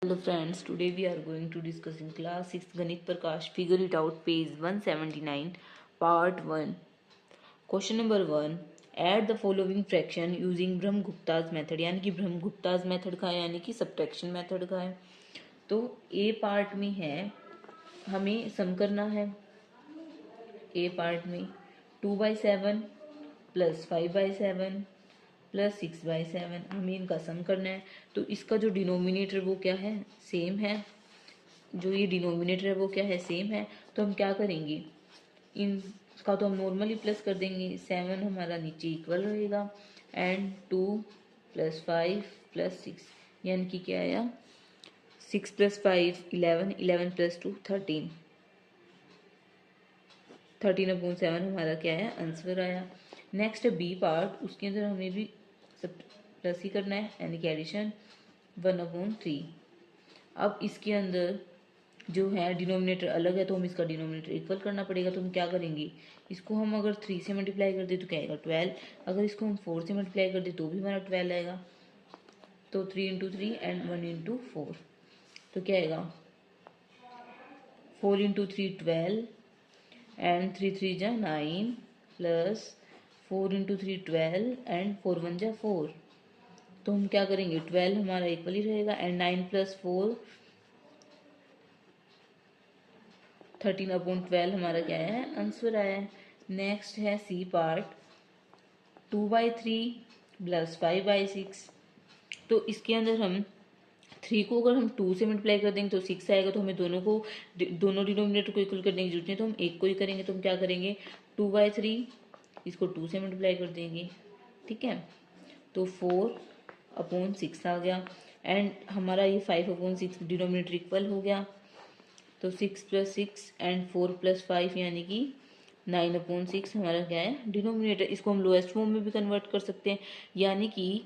Hello friends, today we are going to discuss in class 6 Ganit Prakash figure it out page 179 part 1. Question number 1, add the following fraction using Brahmagupta's method. यानी कि Brahmagupta's method का है, यानी कि subtraction method का है. तो A part में है, हमें सम करना है. A पार्ट में 2/7 प्लस 5/7 प्लस 6/7 हमें इनका सम करना है. तो इसका जो डिनोमिनेटर वो क्या है, सेम है. जो ये डिनोमिनेटर है वो क्या है, सेम है. तो हम क्या करेंगे, इनका तो हम नॉर्मली प्लस कर देंगे. 7 हमारा नीचे इक्वल रहेगा एंड 2 प्लस 5 प्लस 6 यानी कि क्या आया, 6 प्लस 5 11, 11 प्लस 2 13, 13/7 हमारा क्या है, आंसर आया. नेक्स्ट है बी पार्ट, उसके अंदर हमें भी सब प्लस ही करना है यानी कि एडिशन 1/3. अब इसके अंदर जो है डिनोमिनेटर अलग है तो हम इसका डिनोमिनेटर इक्वल करना पड़ेगा. तो हम क्या करेंगे, इसको हम अगर 3 से मल्टीप्लाई कर दे तो क्या आएगा 12. अगर इसको हम 4 से मल्टीप्लाई कर दे तो भी हमारा 12 आएगा. तो 3 × 3 एंड 1 × 4 तो क्या आएगा, 4 × 3 12 एंड 3 3 जा 9 प्लस 4 × 3 12 एंड 4 1 जा 4. तो हम क्या करेंगे, 12 हमारा इक्वल ही रहेगा एंड 9 प्लस 4 13/12 हमारा क्या है, आंसर आया है. नेक्स्ट है सी पार्ट, 2/3 प्लस 5/6. तो इसके अंदर हम 3 को अगर हम 2 से मल्टीप्लाई कर देंगे तो 6 आएगा. तो हमें दोनों डिनोमिनेटर को इक्वल करने की जरूरत नहीं, तो हम एक को ही करेंगे. तो हम क्या करेंगे, 2/3 इसको 2 से मल्टीप्लाई कर देंगे, ठीक है. तो 4/6 आ गया एंड हमारा ये 5/6 डिनोमिनेटर इक्वल हो गया. तो 6 + 6 एंड 4 + 5 यानी कि 9/6 हमारा क्या है, डिनोमिनेटर. इसको हम लोएस्ट फॉर्म में भी कन्वर्ट कर सकते हैं, यानी कि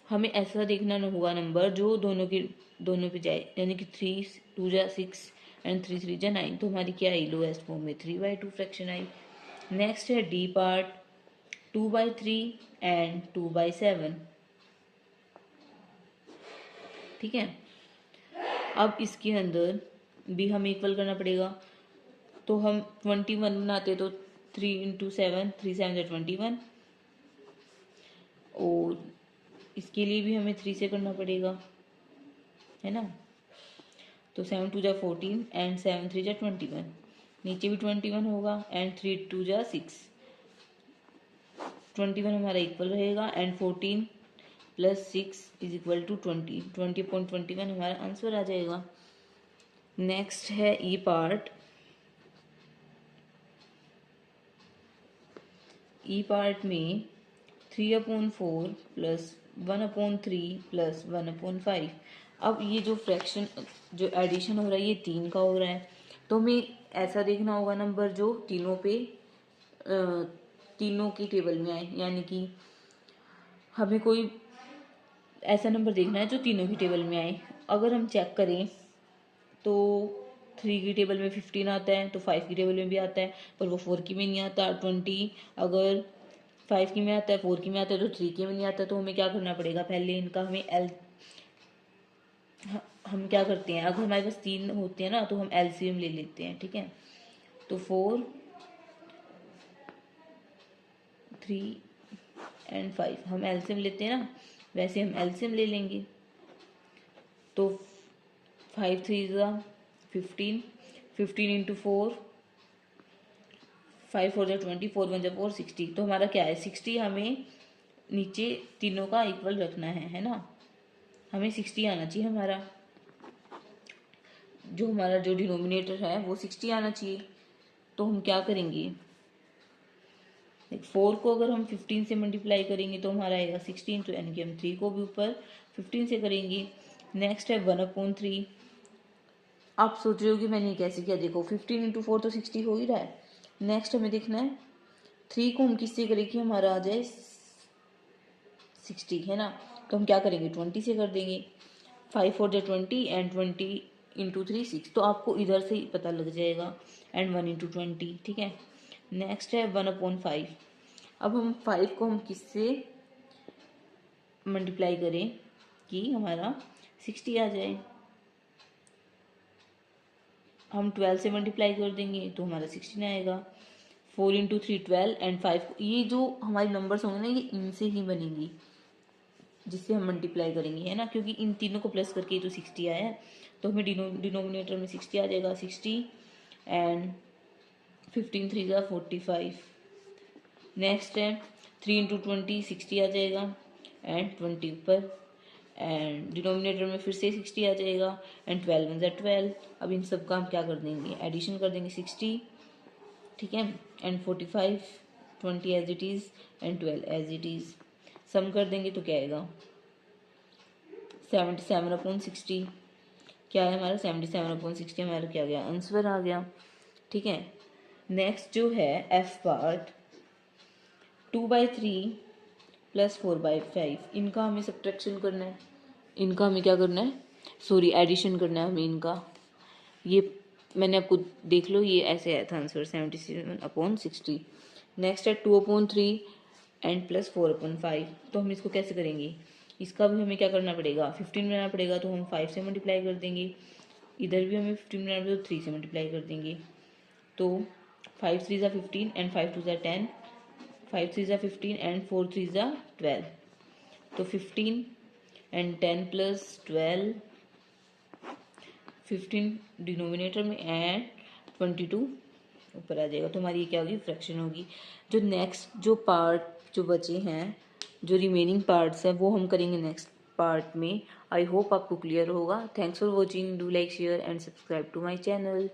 हमें ऐसा देखना होगा नंबर जो दोनों पे जाए. यानी कि 3 2 जा 6 एंड 3 3 जा 9. तो हमारी क्या आई, लोएस्ट फॉर्म में 3/2 फ्रैक्शन आई. नेक्स्ट है डी पार्ट, 2/3 एंड 2/7, ठीक है. अब इसके अंदर भी हमें इक्वल करना पड़ेगा. तो हम 21 बनाते तो 3 × 7 3 7 जा 21, और इसके लिए भी हमें 3 से करना पड़ेगा, है ना. तो 7 2 जा 14 एंड 7 3 जा 21, नीचे भी 21 होगा एंड 3 2 जा 6, 21 हमारा इक्वल रहेगा एंड 14 + 6 = 20, 20/21 हमारा आंसर आ जाएगा. नेक्स्ट है ई पार्ट. ई पार्ट में 3/4 प्लस 1/3 प्लस 1/5. अब ये जो फ्रैक्शन जो एडिशन हो रहा है ये 3 का हो रहा है. तो हमें ऐसा देखना होगा नंबर जो तीनों की टेबल में आए. यानी कि हमें कोई ऐसा नंबर देखना है जो तीनों की टेबल में आए. अगर हम चेक करें तो 3 की टेबल में 15 आता है, तो 5 की टेबल में भी आता है, पर वो 4 की में नहीं आता. 20 अगर 5 की में आता है, 4 की में आता है, तो 3 की में नहीं आता. तो हमें क्या करना पड़ेगा, पहले इनका हम क्या करते हैं, अगर हमारे पास 3 होते हैं ना तो हम एलसीएम ले लेते हैं, ठीक है. तो 4 3 एंड 5 हम एलसीएम लेते हैं ना, वैसे हम एलसीएम ले लेंगे. तो 5 3 ज़ा 15, 15 × 4 5 4 जा 20, 4 1 जा 4 60. तो हमारा क्या है, 60 हमें नीचे तीनों का इक्वल रखना है ना. हमें 60 आना चाहिए. हमारा जो डिनोमिनेटर है वो 60 आना चाहिए. तो हम क्या करेंगे, 4 को अगर हम 15 से मल्टीप्लाई करेंगे तो हमारा आएगा 16. तो यानी कि हम 3 को भी ऊपर 15 से करेंगे. नेक्स्ट है 1/3. आप सोच रहे हो कि मैंने कैसे किया, देखो 15 × 4 तो 60 हो ही रहा है. नेक्स्ट हमें देखना है 3 को हम किससे करें कि हमारा आ जाए 60, है ना. तो हम क्या करेंगे, 20 से कर देंगे. 5 4 जा 20 एंड 20 × 3 6. तो आपको इधर से ही पता लग जाएगा एंड 1 × 20, ठीक है. नेक्स्ट है 1/5. अब हम 5 को हम किससे मल्टीप्लाई करें कि हमारा 60 आ जाए. हम 12 से मल्टीप्लाई कर देंगे तो हमारा 16 आएगा। 4 इंटू 3 12 एंड 5, ये जो हमारे नंबर्स होंगे ना ये इनसे ही बनेंगी जिससे हम मल्टीप्लाई करेंगे, है ना, क्योंकि इन तीनों को प्लस करके तो 60 आया है, तो हमें डिनोमिनेटर में 60 आ जाएगा। 60 एंड 15 3 ज़ा 45। नेक्स्ट है 3 इंटू 20 60 आ जाएगा एंड 20 ऊपर, एंड डिनोमिनेटर में फिर से 60 आ जाएगा एंड 12 1 ज़ा 12। अब इन सब का हम क्या कर देंगे, एडिशन कर देंगे 60, ठीक है, and 45, 20 as it is and 12 as it is. Sum कर देंगे तो क्या आएगा 77/60। क्या है हमारा 77/60, हमारा क्या आ गया, आंसर आ गया। ठीक है, नेक्स्ट जो है एफ पार्ट 2/3 प्लस 4/5, इनका हमें सब्ट्रैक्शन करना है, इनका हमें क्या करना है, सॉरी एडिशन करना है हमें इनका। ये मैंने आपको देख लो, ये ऐसे आया था आंसर 77/60। नेक्स्ट है 2/3 एंड प्लस 4/5, तो हम इसको कैसे करेंगे, इसका भी हमें क्या करना पड़ेगा 15 बनाना पड़ेगा, तो हम 5 से मल्टीप्लाई कर देंगे। इधर भी हमें 15 बनाना पड़ेगा तो 3 से मल्टीप्लाई कर देंगे। तो 5 3 ज़ा 15 एंड 5 2 ज़ा 10, 5 3 ज़ा 15 एंड 4 3 ज़ा 12, तो 15 एंड 10 प्लस 12, 15 डिनोमिनेटर में एंड 22 ऊपर आ जाएगा, तो हमारी ये क्या होगी, फ्रैक्शन होगी। जो नेक्स्ट जो पार्ट जो बचे हैं, जो रिमेनिंग पार्ट्स हैं वो हम करेंगे नेक्स्ट पार्ट में। आई होप आपको क्लियर होगा। Thanks for watching, do like share and subscribe to my channel.